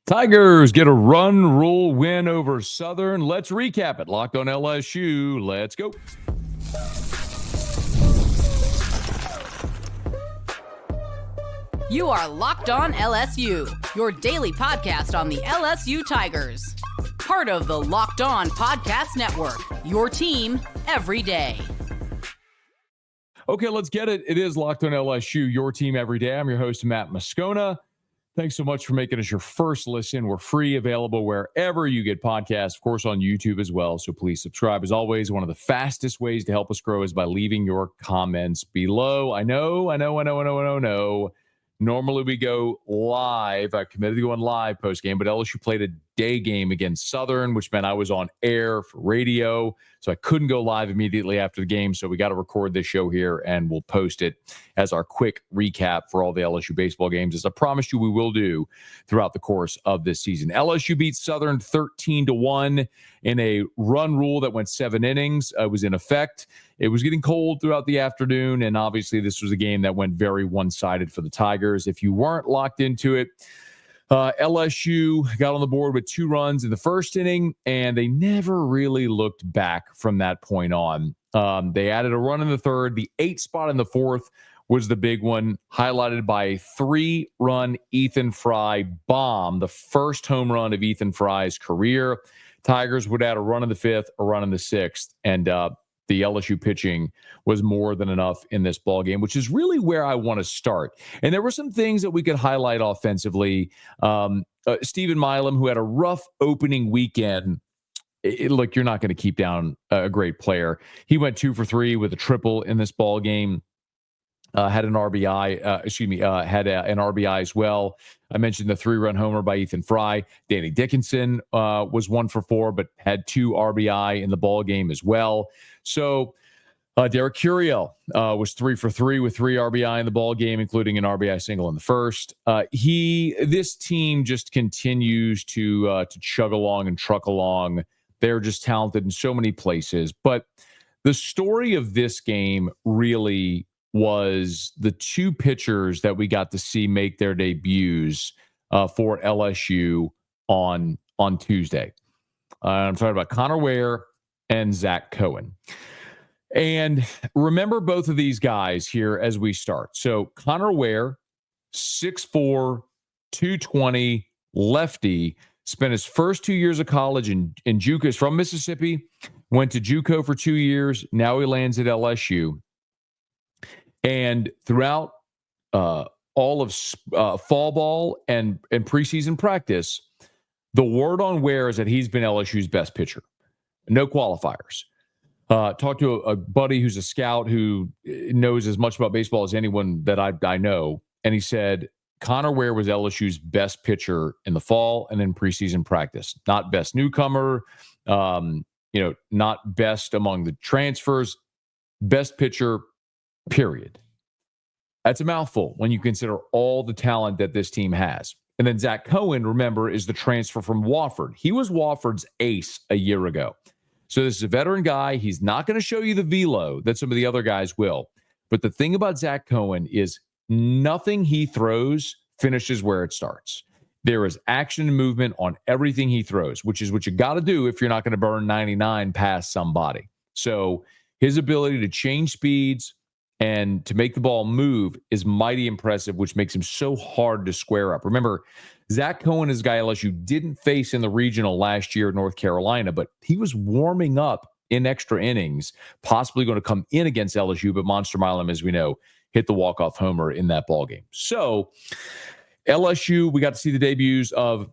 Tigers get a run rule win over Southern. Let's recap it. Locked on LSU. Let's go. You are Locked On LSU, your daily podcast on the LSU Tigers. Part of the Locked On Podcast Network, your team every day. Okay, let's get it. It is Locked On LSU, your team every day. I'm your host, Matt Moscona. Thanks so much for making us your first listen. We're free, available wherever you get podcasts, of course, on YouTube as well. So please subscribe. As always, one of the fastest ways to help us grow is by leaving your comments below. I know. Normally we go live. I committed to going live post-game, but LSU played a day game against Southern, which meant I was on air for radio. So I couldn't go live immediately after the game. So we got to record this show here and we'll post it as our quick recap for all the LSU baseball games, as I promised you we will do throughout the course of this season. LSU beat Southern 13-1 in a run rule that went 7 innings. It was in effect. It was getting cold throughout the afternoon, and obviously this was a game that went very one-sided for the Tigers. If you weren't locked into it, LSU got on the board with 2 runs in the first inning, and they never really looked back from that point on. They added a run in the third. The 8th spot in the fourth was the big one, highlighted by a 3-run Ethan Fry bomb, the first home run of Ethan Fry's career. Tigers would add a run in the 5th, a run in the 6th, and the LSU pitching was more than enough in this ballgame, which is really where I want to start. And there were some things that we could highlight offensively. Stephen Milam, who had a rough opening weekend. Look, you're not going to keep down a great player. He went 2 for 3 with a triple in this ballgame. Had an RBI, had an RBI as well. I mentioned the 3-run homer by Ethan Fry. Danny Dickinson was 1 for 4, but had 2 RBI in the ball game as well. So Derek Curiel was 3 for 3 with 3 RBI in the ball game, including an RBI single in the first. This team just continues to chug along and truck along. They're just talented in so many places. But the story of this game really was the 2 pitchers that we got to see make their debuts for LSU on Tuesday. I'm talking about Connor Ware and Zach Cowan. And remember both of these guys here as we start. So Connor Ware, 6'4", 220, lefty, spent his first 2 years of college in JUCO. He's from Mississippi, went to JUCO for 2 years. Now he lands at LSU. And throughout all of fall ball and preseason practice, the word on Ware is that he's been LSU's best pitcher. No qualifiers. Talked to a buddy who's a scout who knows as much about baseball as anyone that I know. And he said Connor Ware was LSU's best pitcher in the fall and in preseason practice. Not best newcomer, not best among the transfers, best pitcher, period. That's a mouthful when you consider all the talent that this team has. And then Zach Cowan, remember, is the transfer from Wofford. He was Wofford's ace a year ago. So this is a veteran guy. He's not going to show you the velo that some of the other guys will. But the thing about Zach Cowan is nothing he throws finishes where it starts. There is action and movement on everything he throws, which is what you got to do if you're not going to burn 99 past somebody. So his ability to change speeds and to make the ball move is mighty impressive, which makes him so hard to square up. Remember, Zach Cowan is a guy LSU didn't face in the regional last year at North Carolina, but he was warming up in extra innings, possibly going to come in against LSU, but Monster Milam, as we know, hit the walk-off homer in that ballgame. So LSU, we got to see the debuts of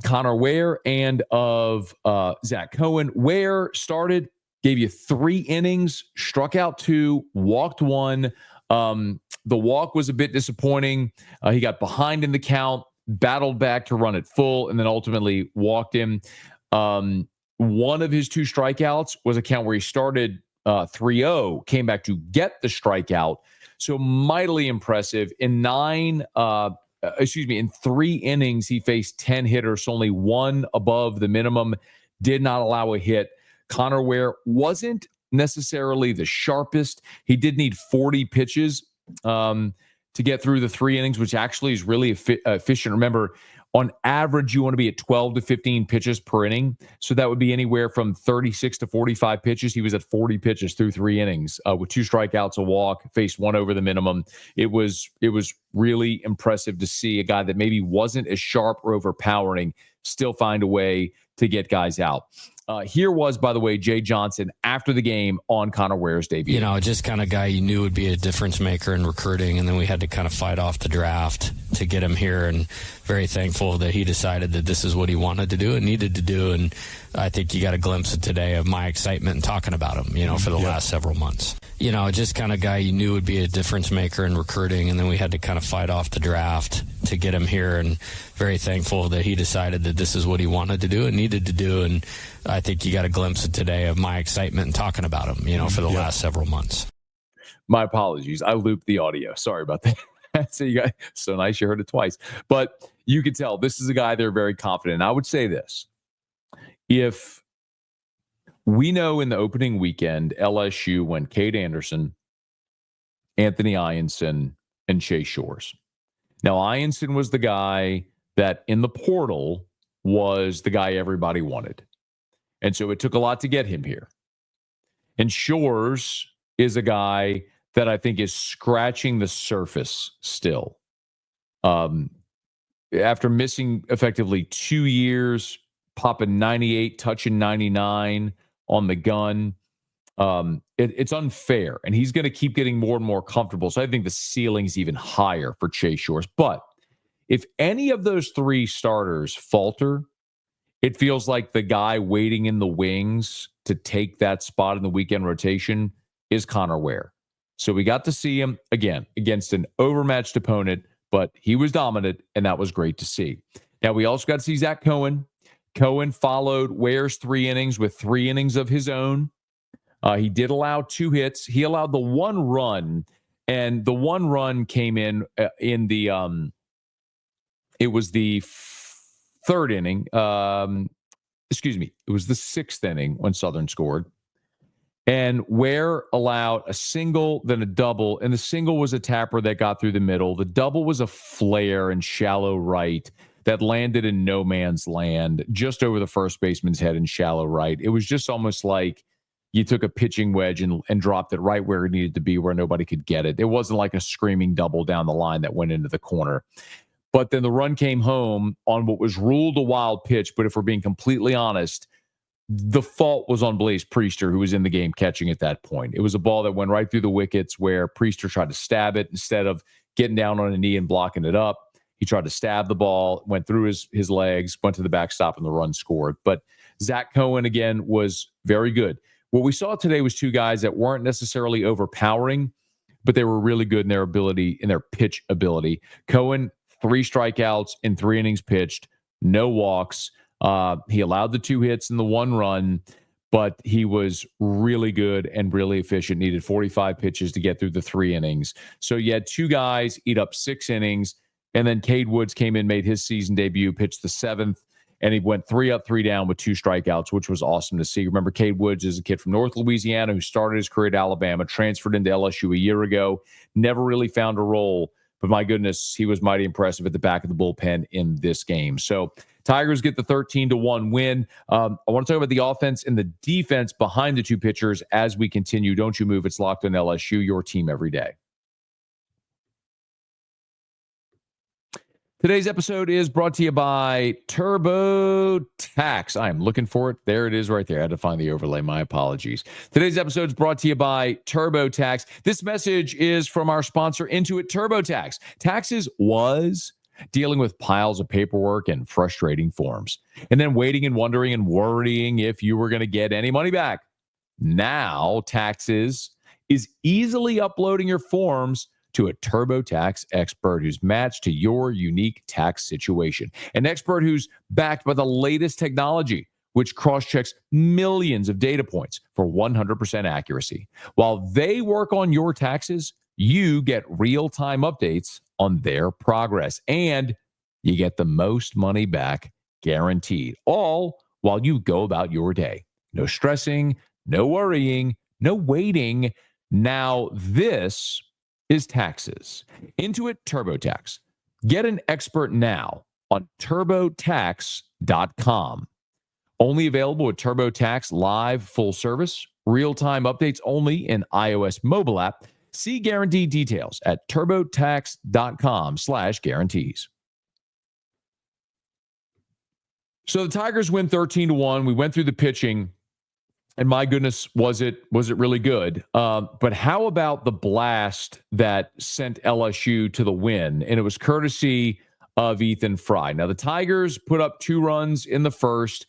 Connor Ware and of Zach Cowan. Ware started, gave you 3 innings, struck out 2, walked 1. The walk was a bit disappointing. He got behind in the count, battled back to run it full, and then ultimately walked him. One of his 2 strikeouts was a count where he started 3-0, came back to get the strikeout. So mightily impressive. In 3 innings, he faced 10 hitters, only 1 above the minimum, did not allow a hit. Connor Ware wasn't necessarily the sharpest. He did need 40 pitches to get through the 3 innings, which actually is really efficient. Remember, On average, you want to be at 12 to 15 pitches per inning. So that would be anywhere from 36 to 45 pitches. He was at 40 pitches through 3 innings with 2 strikeouts, a walk, faced 1 over the minimum. It was really impressive to see a guy that maybe wasn't as sharp or overpowering still find a way to get guys out. Here was, by the way, Jay Johnson after the game on Connor Ware's debut. You know, just kind of guy you knew would be a difference maker in recruiting, and then we had to kind of fight off the draft to get him here, and very thankful that he decided that this is what he wanted to do and needed to do, and I think you got a glimpse of today of my excitement in talking about him, you know, for the last several months. You know, just kind of guy you knew would be a difference maker in recruiting, and then we had to kind of fight off the draft to get him here, and very thankful that he decided that this is what he wanted to do and needed to do, and I think you got a glimpse of today of my excitement in talking about him, you know, for the last several months. My apologies. I looped the audio. Sorry about that. So you guys, so nice you heard it twice. But you can tell this is a guy they're very confident in. I would say this. If we know in the opening weekend, LSU went Cade Anderson, Anthony Ianson, and Chase Shores. Now, Ianson was the guy that in the portal was the guy everybody wanted. And so it took a lot to get him here. And Shores is a guy that I think is scratching the surface still. After missing effectively 2 years, popping 98, touching 99 on the gun, it's unfair. And he's going to keep getting more and more comfortable. So I think the ceiling's even higher for Chase Shores. But if any of those 3 starters falter, it feels like the guy waiting in the wings to take that spot in the weekend rotation is Connor Ware. So we got to see him again against an overmatched opponent, but he was dominant, and that was great to see. Now, we also got to see Zach Cowan. Cowan followed Ware's 3 innings with 3 innings of his own. He did allow 2 hits. He allowed the 1 run, and the 1 run came in the it was the 3rd inning. It was the 6th inning when Southern scored. And Ware allowed a single, then a double, and the single was a tapper that got through the middle. The double was a flare and shallow right that landed in no man's land just over the first baseman's head in shallow right. It was just almost like you took a pitching wedge and dropped it right where it needed to be, where nobody could get it. It wasn't like a screaming double down the line that went into the corner. But then the run came home on what was ruled a wild pitch. But if we're being completely honest, the fault was on Blaze Priester, who was in the game catching at that point. It was a ball that went right through the wickets where Priester tried to stab it instead of getting down on a knee and blocking it up. He tried to stab the ball, went through his legs, went to the backstop, and the run scored. But Zach Cowan, again, was very good. What we saw today was 2 guys that weren't necessarily overpowering, but they were really good in their ability, in their pitch ability. Cowan, 3 strikeouts in 3 innings pitched, no walks. He allowed the 2 hits and the 1 run, but he was really good and really efficient. Needed 45 pitches to get through the 3 innings. So you had 2 guys eat up 6 innings, and then Cade Woods came in, made his season debut, pitched the 7th, and he went 3 up, 3 down with 2 strikeouts, which was awesome to see. Remember, Cade Woods is a kid from North Louisiana who started his career at Alabama, transferred into LSU a year ago, never really found a role. But my goodness, he was mighty impressive at the back of the bullpen in this game. So Tigers get the 13-1 win. I want to talk about the offense and the defense behind the 2 pitchers as we continue. Don't you move. It's Locked on LSU, your team every day. Today's episode is brought to you by TurboTax. I am looking for it. There it is right there. I had to find the overlay. My apologies. Today's episode is brought to you by TurboTax. This message is from our sponsor, Intuit TurboTax. Taxes was dealing with piles of paperwork and frustrating forms, and then waiting and wondering and worrying if you were going to get any money back. Now, Taxes is easily uploading your forms to a TurboTax expert who's matched to your unique tax situation. An expert who's backed by the latest technology, which cross-checks millions of data points for 100% accuracy. While they work on your taxes, you get real-time updates on their progress, and you get the most money back guaranteed, all while you go about your day. No stressing, no worrying, no waiting. Now this is Taxes. Intuit TurboTax. Get an expert now on TurboTax.com. Only available with TurboTax Live Full Service. Real-time updates only in iOS mobile app. See guarantee details at TurboTax.com/guarantees. So the Tigers win 13-1. We went through the pitching, and my goodness, was it really good? But how about the blast that sent LSU to the win? And it was courtesy of Ethan Fry. Now, the Tigers put up 2 runs in the first.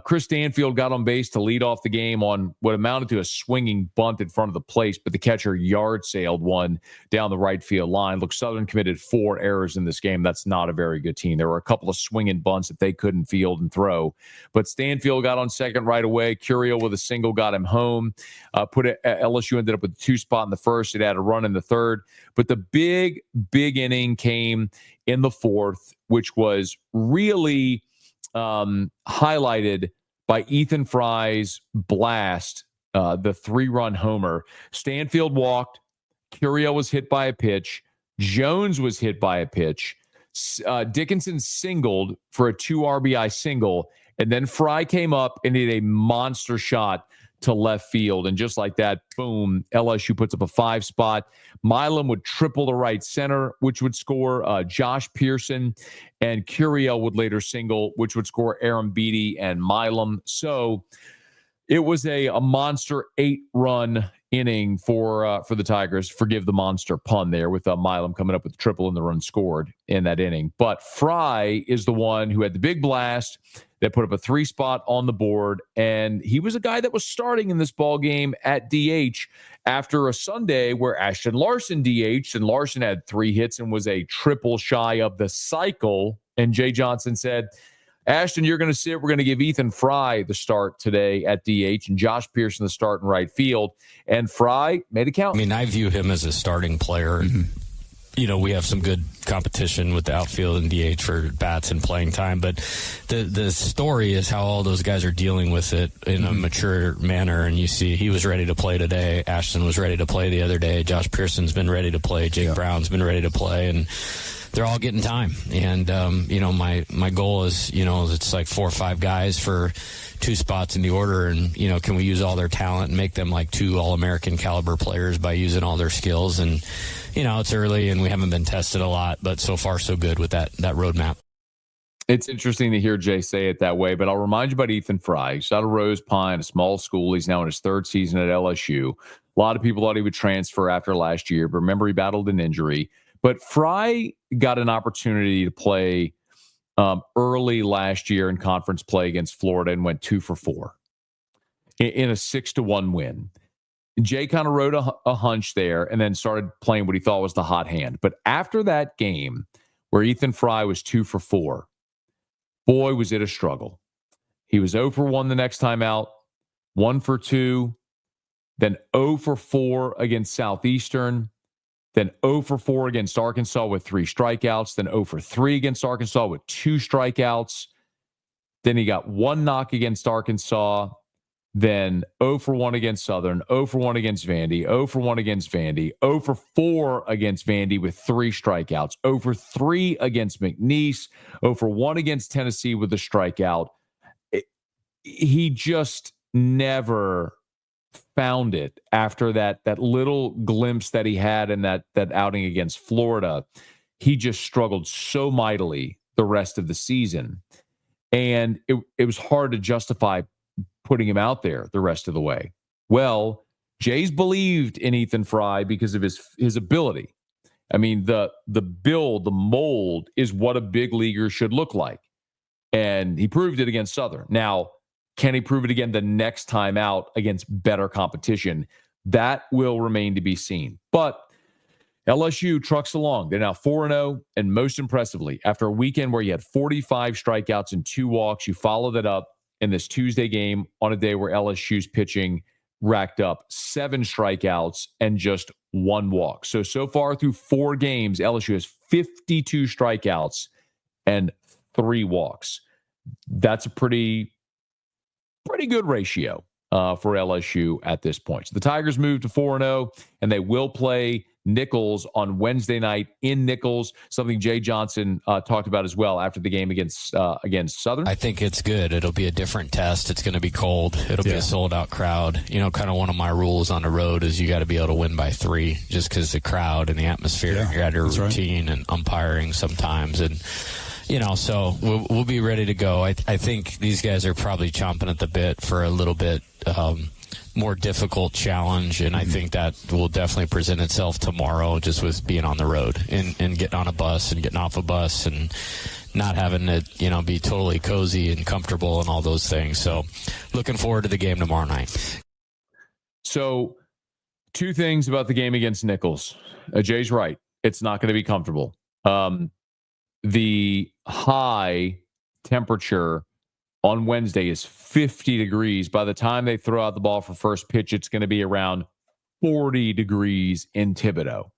Chris Stanfield got on base to lead off the game on what amounted to a swinging bunt in front of the plate, but the catcher yard sailed one down the right field line. Look, Southern committed 4 errors in this game. That's not a very good team. There were a couple of swinging bunts that they couldn't field and throw, but Stanfield got on second right away. Curiel with a single got him home. LSU ended up with a 2 spot in the first. It had a run in the third, but the big inning came in the fourth, which was really highlighted by Ethan Fry's blast, the 3-run homer. Stanfield walked. Curiel was hit by a pitch. Jones was hit by a pitch. Dickinson singled for a 2 RBI single, and then Fry came up and hit a monster shot to left field. And just like that, boom, LSU puts up a 5 spot. Milam would triple the right center, which would score Josh Pearson, and Curiel would later single, which would score Aaron Beatty and Milam. So it was a monster 8-run inning for the Tigers. Forgive the monster pun there, with Milam coming up with the triple and the run scored in that inning. But Fry is the one who had the big blast that put up a 3 spot on the board, and he was a guy that was starting in this ball game at DH after a Sunday where Ashton Larson DH'd, and Larson had 3 hits and was a triple shy of the cycle. And Jay Johnson said, Ashton, you're going to sit. We're going to give Ethan Fry the start today at DH and Josh Pearson the start in right field. And Fry made it count. I mean, I view him as a starting player. Mm-hmm. You know, we have some good competition with the outfield and DH for bats and playing time, but the story is how all those guys are dealing with it in a mature manner. And you see, he was ready to play today. Ashton was ready to play the other day. Josh Pearson's been ready to play. Jake Brown's been ready to play, and they're all getting time. And, my goal is, it's like 4 or 5 guys for 2 spots in the order. And, can we use all their talent and make them like 2 All-American caliber players by using all their skills? And, it's early and we haven't been tested a lot, but so far so good with that roadmap. It's interesting to hear Jay say it that way, but I'll remind you about Ethan Fry. He's out of Rose Pine, a small school. He's now in his 3rd season at LSU. A lot of people thought he would transfer after last year, but remember, he battled an injury. But Fry got an opportunity to play early last year in conference play against Florida and went 2 for 4 in a 6-1 win. Jay kind of rode a hunch there and then started playing what he thought was the hot hand. But after that game where Ethan Fry was 2 for 4, boy, was it a struggle. He was 0 for 1 the next time out, 1 for 2, then 0 for 4 against Southeastern, then 0 for 4 against Arkansas with 3 strikeouts, then 0 for 3 against Arkansas with 2 strikeouts. Then he got 1 knock against Arkansas, then 0 for 1 against Southern, 0 for 1 against Vandy, 0 for 1 against Vandy, 0 for 4 against Vandy with 3 strikeouts, 0 for 3 against McNeese, 0 for 1 against Tennessee with a strikeout. He just never found it after that little glimpse that he had in that outing against Florida. He just struggled so mightily the rest of the season. And it was hard to justify putting him out there the rest of the way. Well, Jay's believed in Ethan Fry because of his ability. I mean, the build, the mold is what a big leaguer should look like. And he proved it against Southern. Now, can he prove it again the next time out against better competition? That will remain to be seen. But LSU trucks along. They're now 4-0, and most impressively, after a weekend where you had 45 strikeouts and 2 walks, you follow that up in this Tuesday game on a day where LSU's pitching racked up 7 strikeouts and just 1 walk. So far through 4 games, LSU has 52 strikeouts and 3 walks. That's a pretty good ratio for LSU at this point. So the Tigers move to 4-0, and they will play Nichols on Wednesday night in Nichols, something Jay Johnson talked about as well after the game against Southern. I think it's good. It'll be a different test. It's going to be cold. It'll be a sold-out crowd. You know, kind of one of my rules on the road is you got to be able to win by 3 just because the crowd and the atmosphere. Yeah, you're at your routine and umpiring sometimes. And, you know, so we'll be ready to go. I think these guys are probably chomping at the bit for a little bit more difficult challenge, and I think that will definitely present itself tomorrow just with being on the road and getting on a bus and getting off a bus and not having to, you know, be totally cozy and comfortable and all those things. So looking forward to the game tomorrow night. So 2 things about the game against Nichols. Jay's right. It's not going to be comfortable. The high temperature on Wednesday is 50 degrees. By the time they throw out the ball for first pitch, it's going to be around 40 degrees in Thibodaux.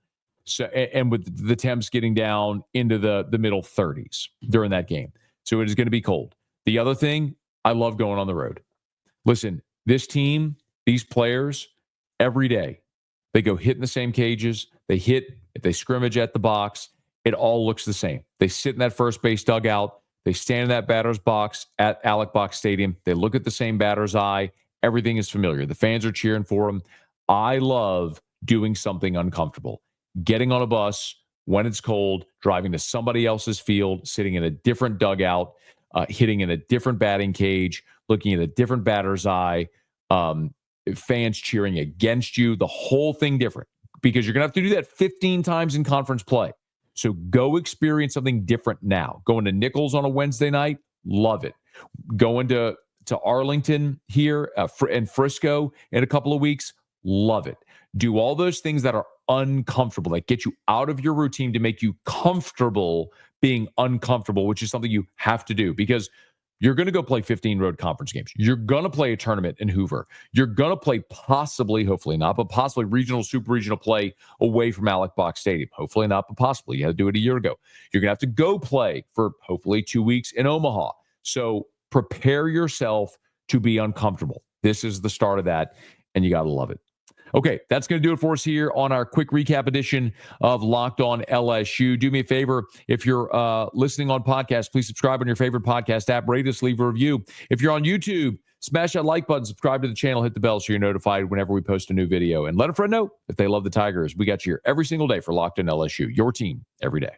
So, and with the temps getting down into the middle 30s during that game. So it is going to be cold. The other thing, I love going on the road. Listen, this team, these players, every day, they go hit in the same cages. They scrimmage at the box. It all looks the same. They sit in that first base dugout. They stand in that batter's box at Alec Box Stadium. They look at the same batter's eye. Everything is familiar. The fans are cheering for them. I love doing something uncomfortable. Getting on a bus when it's cold, driving to somebody else's field, sitting in a different dugout, hitting in a different batting cage, looking at a different batter's eye, fans cheering against you, the whole thing different. Because you're going to have to do that 15 times in conference play. So go experience something different now. Going to Nichols on a Wednesday night, love it. Going to Arlington here and Frisco in a couple of weeks, love it. Do all those things that are uncomfortable, that get you out of your routine to make you comfortable being uncomfortable, which is something you have to do because you're going to go play 15 road conference games. You're going to play a tournament in Hoover. You're going to play possibly, hopefully not, but possibly regional, super regional play away from Alec Box Stadium. Hopefully not, but possibly. You had to do it a year ago. You're going to have to go play for hopefully 2 weeks in Omaha. So prepare yourself to be uncomfortable. This is the start of that, and you got to love it. Okay, that's going to do it for us here on our quick recap edition of Locked On LSU. Do me a favor, if you're listening on podcast, please subscribe on your favorite podcast app. Rate us, leave a review. If you're on YouTube, smash that like button, subscribe to the channel, hit the bell so you're notified whenever we post a new video. And let a friend know if they love the Tigers. We got you here every single day for Locked On LSU, your team every day.